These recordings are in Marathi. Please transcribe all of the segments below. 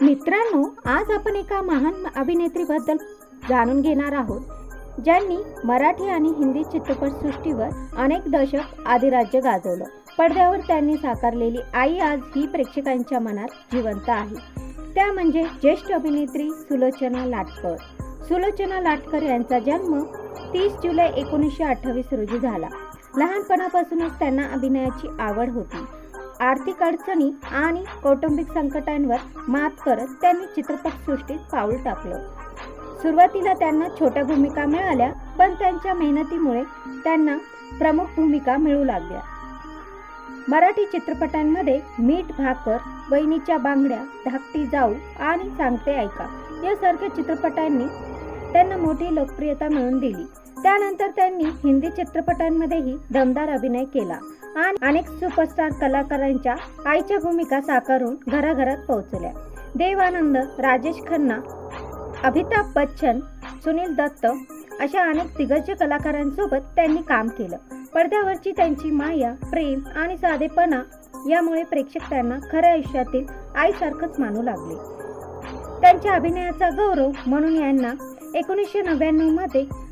मित्रांनो, आज आपण एका महान अभिनेत्रीबद्दल जाणून घेणार आहोत, ज्यांनी मराठी आणि हिंदी चित्रपटसृष्टीवर अनेक दशक अधिराज्य गाजवलं. पडद्यावर त्यांनी साकारलेली आई आज ही प्रेक्षकांच्या मनात जिवंत आहे. त्या म्हणजे ज्येष्ठ अभिनेत्री सुलोचना लाटकर. सुलोचना लाटकर यांचा जन्म 30 जुलै 1928 रोजी झाला. लहानपणापासूनच त्यांना अभिनयाची आवड होती. आर्थिक अडचणी आणि कौटुंबिक संकटांवर मात करत त्यांनी चित्रपटसृष्टीत पाऊल टाकलं. सुरुवातीला त्यांना छोट्या भूमिका मिळाल्या, पण त्यांच्या मेहनतीमुळे त्यांना प्रमुख भूमिका मिळू लागल्या. मराठी चित्रपटांमध्ये मीठ भाकर, वहिनीच्या बांगड्या, धाकटी जाऊ आणि सांगते ऐका यासारख्या चित्रपटांनी त्यांना मोठी लोकप्रियता मिळवून दिली. त्यानंतर त्यांनी हिंदी चित्रपटांमध्येही दमदार अभिनय केला आणि अनेक सुपरस्टार कलाकारांच्या आईच्या भूमिका साकारून घराघरात पोहोचल्या. देव आनंद, राजेश खन्ना, अमिताभ बच्चन, सुनील दत्त अशा अनेक दिग्गज कलाकारांसोबत त्यांनी काम केलं. पडद्यावरची त्यांची माया, प्रेम आणि साधेपणा यामुळे प्रेक्षक त्यांना खऱ्या आयुष्यातील आईसारखंच मानू लागले. त्यांच्या अभिनयाचा गौरव म्हणून यांना 1999 मध्ये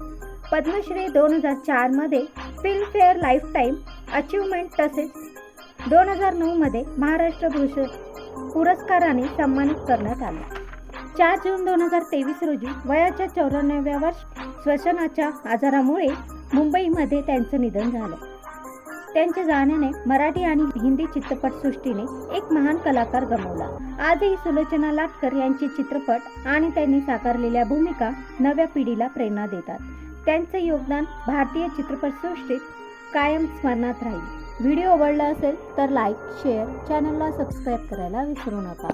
पद्मश्री, 2004 मध्ये फिल्मफेअर लाईफटाईम अचीवमेंट तसेच 2009 मध्ये महाराष्ट्र भूषण पुरस्काराने सन्मानित करण्यात आले. 4 जून 2023 रोजी वयाच्या 94व्या वर्षी श्वसनाच्या आजारामुळे मुंबईमध्ये त्यांचं निधन झालं. त्यांच्या जाण्याने मराठी आणि हिंदी चित्रपटसृष्टीने एक महान कलाकार गमावला. आजही सुलोचना लाटकर यांचे चित्रपट आणि त्यांनी साकारलेल्या भूमिका नव्या पिढीला प्रेरणा देतात. त्यांचे योगदान भारतीय चित्रपटसृष्टीत कायम स्मरणात राहील. व्हिडिओ आवडला असेल तर लाईक, शेअर, चॅनलला सबस्क्राईब करायला विसरू नका.